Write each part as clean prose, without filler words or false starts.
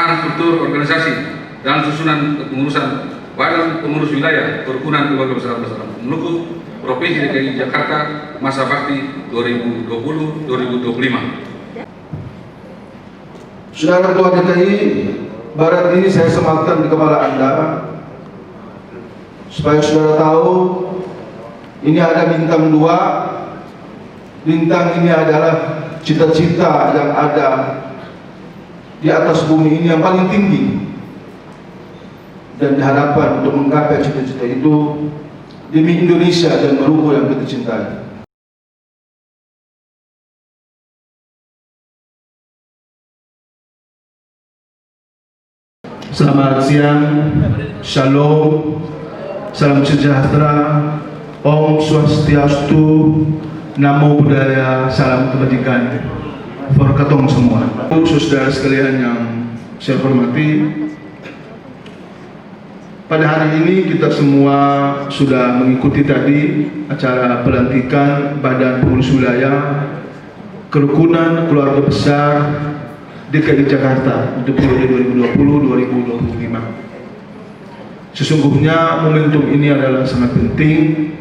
pelaksanaan struktur organisasi dan susunan kepengurusan Badan Pengurus Wilayah Kerukunan Keluarga Besar Maluku Provinsi DKI Jakarta masa bakti 2020-2025. Saudara Ketua DKI, Barat ini saya sematkan di kepala Anda supaya saudara tahu ini ada bintang 2. Bintang ini adalah cita-cita yang ada di atas bumi ini yang paling tinggi, dan diharapkan untuk menggapai cita-cita itu demi Indonesia dan Maluku yang kita cintai. Selamat siang, Shalom, salam sejahtera, Om Swastiastu, Namo Buddhaya, salam kebajikan for katong semua. Saudara sekalian yang saya hormati, pada hari ini kita semua sudah mengikuti tadi acara pelantikan Badan Pengurus Wilayah Kerukunan Keluarga Besar DKI Jakarta untuk periode 2020-2025. Sesungguhnya momentum ini adalah sangat penting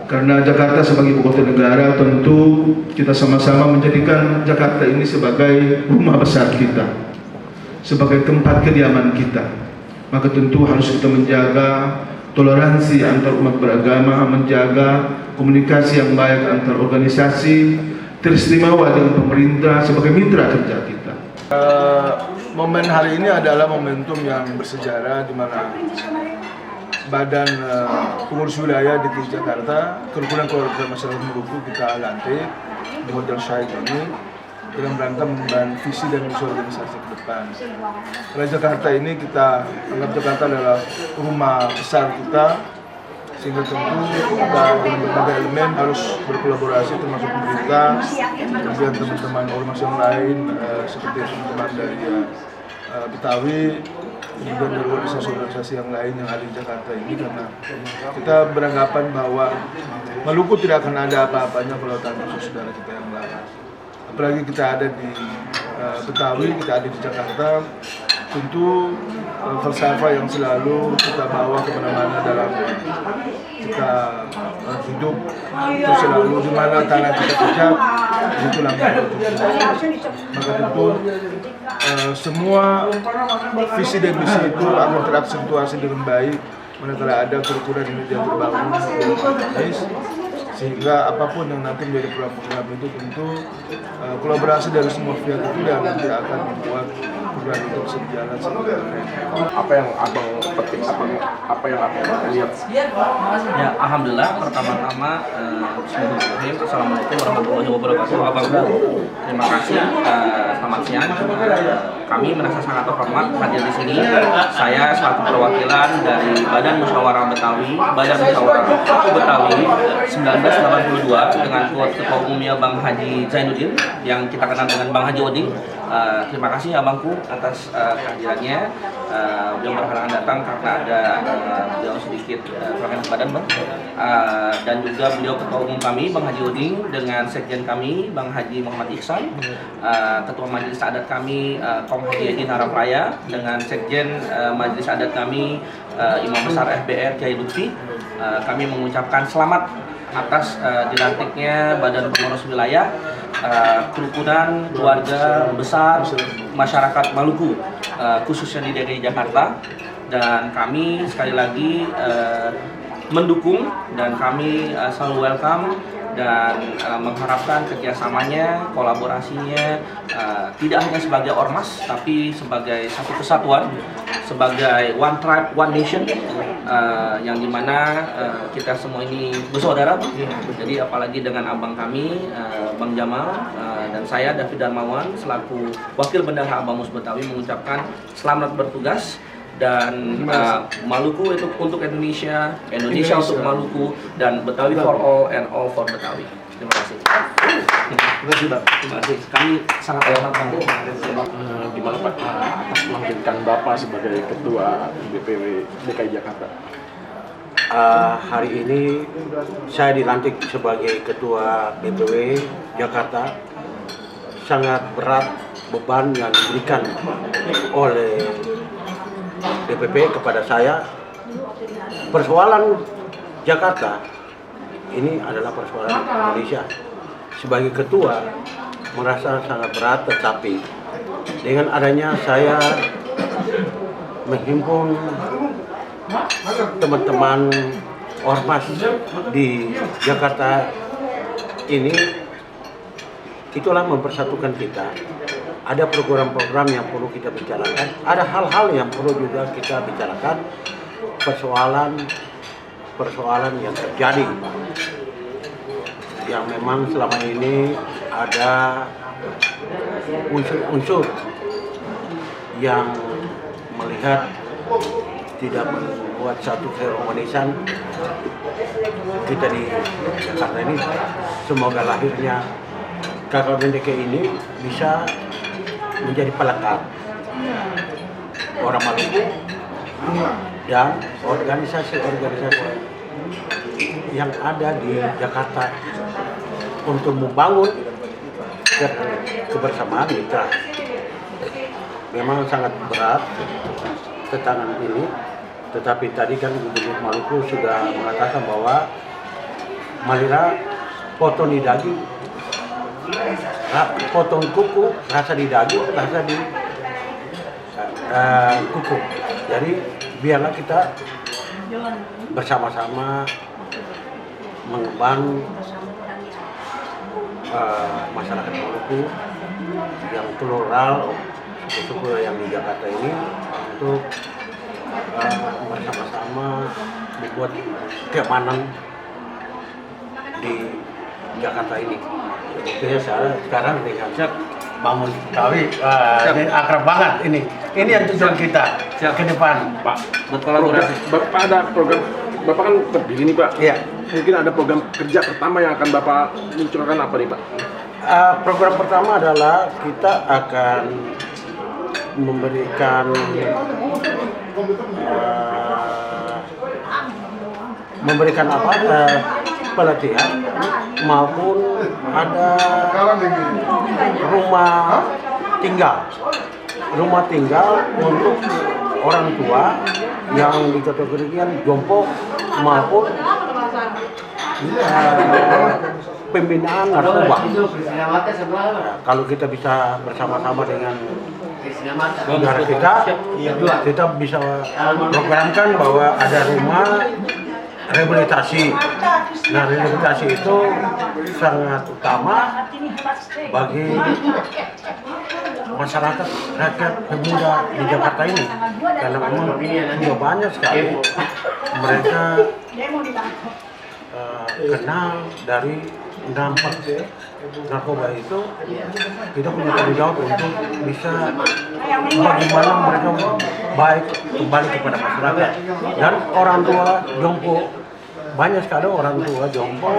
karena Jakarta sebagai ibu kota negara, tentu kita sama-sama menjadikan Jakarta ini sebagai rumah besar kita, sebagai tempat kediaman kita. Maka tentu harus kita menjaga toleransi antar umat beragama, menjaga komunikasi yang baik antar organisasi, teristimewa dengan pemerintah sebagai mitra kerja kita. Momen hari ini adalah momentum yang bersejarah di mana Badan Pengurus Wilayah DKI Jakarta Kerukunan Keluarga Masyarakat Maluku kita lantik di Hotel Syahid ini dalam rangka membangun visi dan misi organisasi ke depan. Karena Jakarta ini kita anggap Jakarta adalah rumah besar kita, sehingga tentu kita dengan berbagai elemen harus berkolaborasi, termasuk pemerintah, kemudian teman-teman ormas yang lain seperti teman-teman dari Betawi, kemudian dari organisasi-organisasi yang lain yang ada di Jakarta ini, karena kita beranggapan bahwa Maluku tidak akan ada apa-apanya kalau tanpa saudara kita yang lain. Apalagi kita ada di Betawi, kita ada di Jakarta, tentu falsafah yang selalu kita bawa kemana-mana dalam kita hidup itu selalu di mana tanah kita pijak, itu langkah maka tentu semua visi dan misi itu akan teraksentuasi dengan baik manakala ada kerukunan ini yang terbangun sehingga apapun yang nanti menjadi program itu tentu kolaborasi dari semua pihak itu dan nanti akan membuat program itu bisa berjalan sebenarnya. Apa yang abang petik, apa yang abang lihat? Ya, alhamdulillah. Pertama-tama, Bismillahirrahmanirrahim. Assalamualaikum warahmatullahi wabarakatuh. Abangku, terima kasih. Selamat siang. Kami merasa sangat terhormat hadir di sini. Saya selaku perwakilan dari Badan Musyawarah Betawi, Badan Musyawarah Betawi 1982 dengan Ketua Umumnya Bang Haji Zainuddin yang kita kenal dengan Bang Haji Oding. Terima kasih abangku atas kehadirannya. Beliau berhalangan datang karena ada beliau sedikit kelainan badan, Bang. Dan juga beliau Ketua Umum kami Bang Haji Oding dengan Sekjen kami Bang Haji Muhammad Ihsan, Ketua Majelis Adat kami Kom Haji Haji Harap Raya dengan Sekjen Majelis Adat kami Imam Besar FBR Kiai Lutfi. Kami mengucapkan selamat atas dilantiknya Badan Pengurus Wilayah Kerukunan Keluarga Besar Masyarakat Maluku, khususnya di DKI Jakarta, dan kami sekali lagi mendukung dan kami selalu welcome dan mengharapkan kerjasamanya, kolaborasinya tidak hanya sebagai ormas tapi sebagai satu kesatuan, sebagai one tribe, one nation, yang dimana kita semua ini bersaudara. Jadi apalagi dengan abang kami, Bang Jamal, dan saya David Darmawan selaku Wakil Bendahara Abamus Betawi mengucapkan selamat bertugas. Dan Maluku itu untuk Indonesia, Indonesia untuk Maluku, dan Betawi for all and all for Betawi. Terima kasih. Terima kasih. Kami sangat terhormat. Gimana Pak atas melantikkan Bapak sebagai Ketua DPW DKI Jakarta? Hari ini saya dilantik sebagai Ketua DPW Jakarta. Sangat berat beban yang diberikan oleh DPP kepada saya. Persoalan Jakarta ini adalah persoalan Indonesia. Sebagai ketua merasa sangat berat, tetapi dengan adanya saya menghimpun teman-teman ormas di Jakarta ini, itulah mempersatukan kita. Ada program-program yang perlu kita bicarakan, ada hal-hal yang perlu juga kita bicarakan, persoalan yang terjadi yang memang selama ini ada unsur-unsur yang melihat tidak membuat satu keharmonisan kita di Jakarta ini. Semoga lahirnya KKBNDK ini bisa menjadi pelekat orang Maluku dan organisasi-organisasi yang ada di Jakarta untuk membangun kebersamaan mitra. Memang sangat berat tantangan ini, tetapi tadi kan Gubernur Maluku sudah mengatakan bahwa Malira potong di daging, potong kuku, rasa di daging, rasa di kuku. Jadi biarlah kita bersama-sama mengemban masyarakat Maluku yang plural, suku yang di Jakarta ini, untuk bersama-sama membuat keamanan di Jakarta ini. Sebetulnya saya sekarang dengan bangun Kawi, ini akrab banget ini. Ini yang tujuan kita ke depan, Pak. Berkolaborasi. Bapak ada program, Bapak kan terdiri nih Pak. Iya. Mungkin ada program kerja pertama yang akan Bapak munculkan apa nih Pak? Program pertama adalah kita akan memberikan pelatihan maupun ada rumah tinggal untuk orang tua yang dikategorikan jompo maupun pembinaan narkoba. Kalau kita bisa bersama-sama dengan negara kita bisa programkan bahwa ada rumah rehabilitasi. Nah, rehabilitasi itu sangat utama bagi masyarakat, rakyat pemuda di Jakarta ini, karena memang sudah banyak sekali mereka kenal dari dampak narkoba itu. Kita punya tanggung jawab untuk bisa bagaimana mereka baik kembali kepada masyarakat. Dan orang tua jompo, banyak sekali orang tua jompo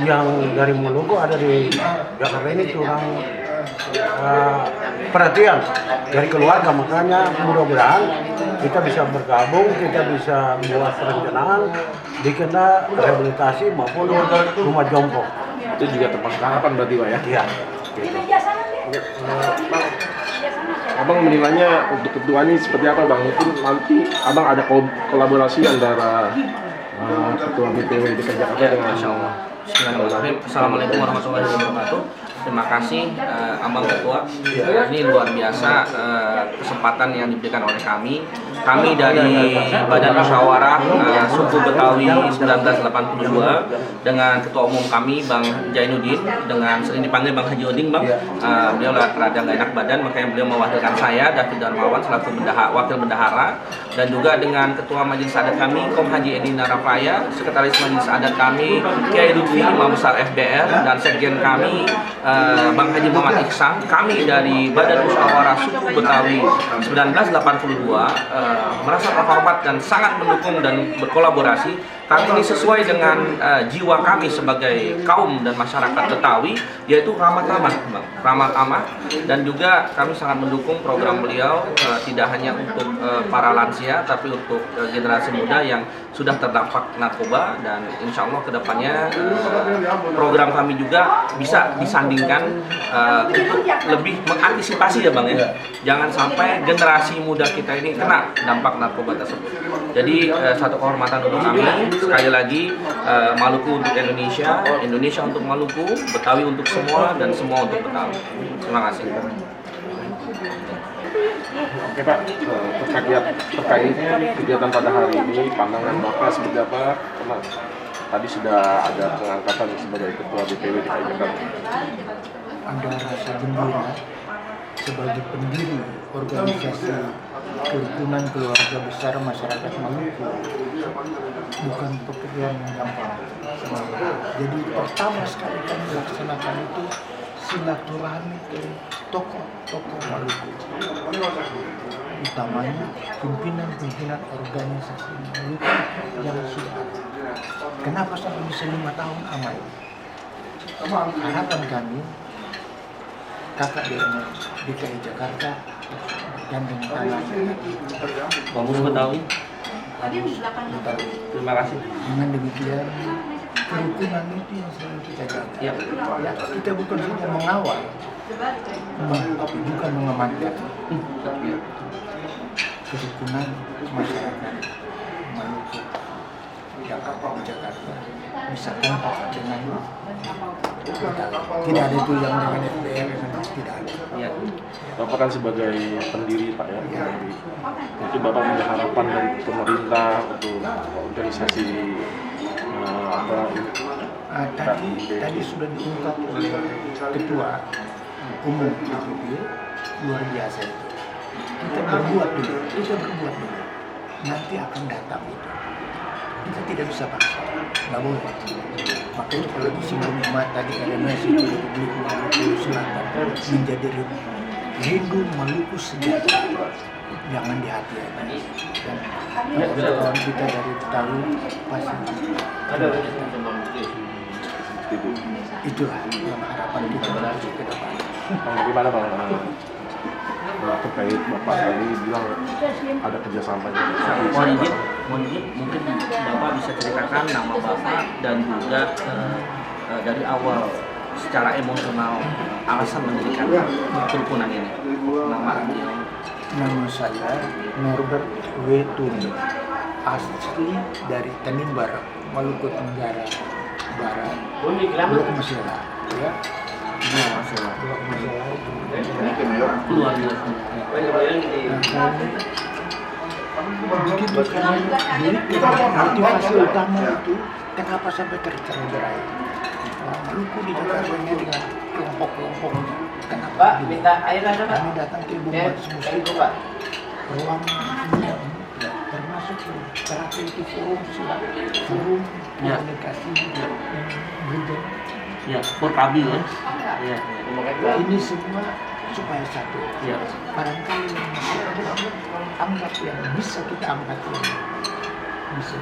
yang dari Maluku ada di Jakarta ini kurang perhatian dari keluarga. Makanya mudah-mudahan kita bisa bergabung, kita bisa membuat perencanaan bikinlah rehabilitasi maupun rumah jompo. Itu juga tempat harapan berarti Pak ya? Iya. Bang, Abang menilainya untuk ketua ini seperti apa Bang? Mungkin nanti Abang ada kolaborasi antara ketua BPW DKI Jakarta dengan Masya Allah. Bismillahirrahmanirrahim. Assalamualaikum warahmatullahi wabarakatuh. Terima kasih Abang Ketua. Ini luar biasa kesempatan yang diberikan oleh kami. Kami dari Badan Musyawarah Suku Betawi 1982 dengan Ketua Umum kami Bang Jainuddin, dengan sering dipanggil Bang Haji Oding Bang. Beliau rada nggak enak badan, makanya beliau mewakilkan saya David Darmawan selaku wakil bendahara, dan juga dengan Ketua Majelis Adat kami Kom Haji Edi Narapaya, Sekretaris Majelis Adat kami Kiai Lutfi Imam Besar FBR, dan Sekjen kami Bang Haji Muhammad Iksan. Kami dari Badan Musyawarah Suku Betawi 1982 merasa terhormat dan sangat mendukung dan berkolaborasi Kami ini sesuai dengan jiwa kami sebagai kaum dan masyarakat Betawi, yaitu ramah tamah, Bang. Ramah tamah, dan juga kami sangat mendukung program beliau tidak hanya untuk para lansia, tapi untuk generasi muda yang sudah terdampak narkoba, dan insya Allah kedepannya program kami juga bisa disandingkan untuk lebih mengantisipasi ya Bang ya. Jangan sampai generasi muda kita ini kena dampak narkoba tersebut. Jadi satu kehormatan untuk kami. Sekali lagi, Maluku untuk Indonesia, Indonesia untuk Maluku, Betawi untuk semua, dan semua untuk Betawi. Terima kasih. Oke Pak, terkait kegiatan pada hari ini, pandangan Bapak seperti apa? Karena tadi sudah ada pengangkatan sebagai Ketua DPW DKI Jakarta. Ada rasa gembira sebagai pendiri organisasi Kerukunan Keluarga Besar Masyarakat Maluku. Bukan pekerjaan yang gampang. Jadi pertama sekali kami laksanakan itu silaturahmi ke tokoh-tokoh Maluku, utamanya pimpinan-pimpinan organisasi Maluku yang sudah ada. Kenapa sampai bisa 5 tahun aman? Harapan kami kakak DKI Jakarta gandeng tangan Bagus Betawi. Betawi. Terima kasih. Dengan demikian kerukunan itu yang selalu kita jaga. Ya. Ya, kita bukan hanya mengawal, tapi bukan mengamankan. Kerukunan masyarakat Maluku, Jakarta bisa kompak dengan tidak ada itu yang dengan FBL, tidak ada. Ya. Bapak kan sebagai pendiri Pak ya, pendiri. Mungkin Bapak punya harapan dari pemerintah untuk organisasi Tadi sudah diungkap oleh Ketua Umum DPW, luar biasa itu. Kita berbuat dulu, nanti akan datang itu. Kita tidak bisa paksa, nggak boleh. Makanya kalau disinggung tadi ada nasi itu Republik Maluku Selatan menjadi rindu Maluku sejahtera. Jangan di hati ya. Dan kawan kita dari Betawi pasti itulah yang harapan kita berarti ke depan. Bagaimana Bang? Terkait Bapak tadi bilang ada kerjasamanya. Mohon izin, mungkin Bapak bisa ceritakan nama Bapak dan juga dari awal secara emosional alasan mendirikan kerukunan ini. Nama saya Norbert W. Tuni, asli dari Tanimbar, Maluku Tenggara Barat, Blok Masela, ya. Blok Masela Keluarga. begitu kami motivasi utama itu kenapa sampai tercerai-berai. Maluku di Jakarta dengan kelompok-kelompoknya. Kenapa? Pak, minta air ada Pak? Kami datang ke Ibu Mat Semusti, Pak. ruang termasuk terapi itu forum komunikasi budaya. Ya, Forkabi ya. Ya. Ini semua supaya satu. Ya. Barangkali yang masih ada anggap yang bisa kita angkat ini bisa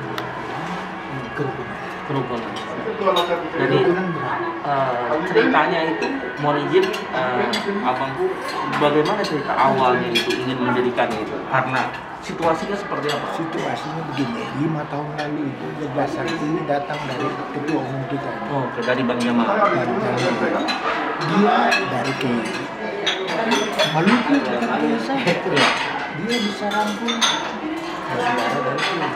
kerukunan. Kerukunan. Jadi Kerukunan berat. ceritanya itu mohon izin Abang, bagaimana cerita awalnya itu ingin mendirikan itu? Karena situasinya seperti apa? Situasinya begini, 5 tahun lalu itu gagasan ini datang dari ketua umum kita. Oh, dari Bang Jamal. Dia dari Maluku bukan biasa. Dia bisa rangkul saudara dari sini.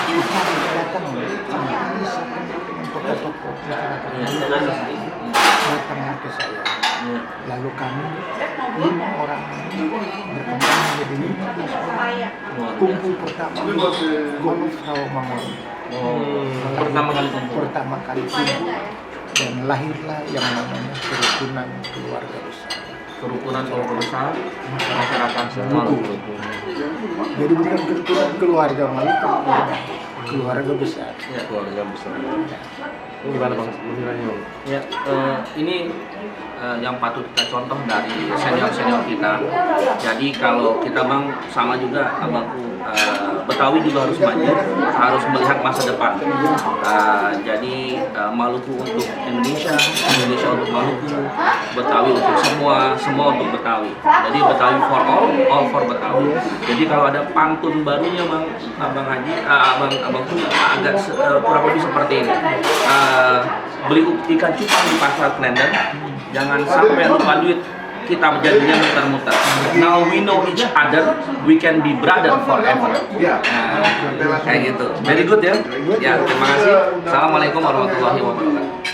Kita datang bisa dengan tokoh-tokoh masyarakat datang ke saya. Lalu kami 5 orang ini berkembang menjadi 15 orang. Kumpul pertama Golf Rawamangun. Pertama kali kumpul dan lahirlah yang namanya kerukunan keluarga besar. Kerukunan keluarga besar masyarakat Maluku. Jadi bukan kerukunan keluarga Maluku, keluarga besar. Ya, keluarga besar. Gimana Bang menilainya? Ya, ini yang patut kita contoh dari senior-senior kita. Jadi kalau kita Bang sama juga abangku, Betawi juga harus maju, harus melihat masa depan. Jadi Maluku untuk Indonesia, Indonesia untuk Maluku, Betawi untuk semua untuk Betawi. Jadi Betawi for all for Betawi. Jadi kalau ada pantun barunya Bang Haji, abangku agak kurang lebih seperti ini. Beli ikan cupang di pasar Klender, jangan sampai lupa duit, kita jadinya muter-muter. Now we know each other, we can be brother forever. Kayak gitu. Very good ya. Ya, terima kasih. Assalamualaikum warahmatullahi wabarakatuh.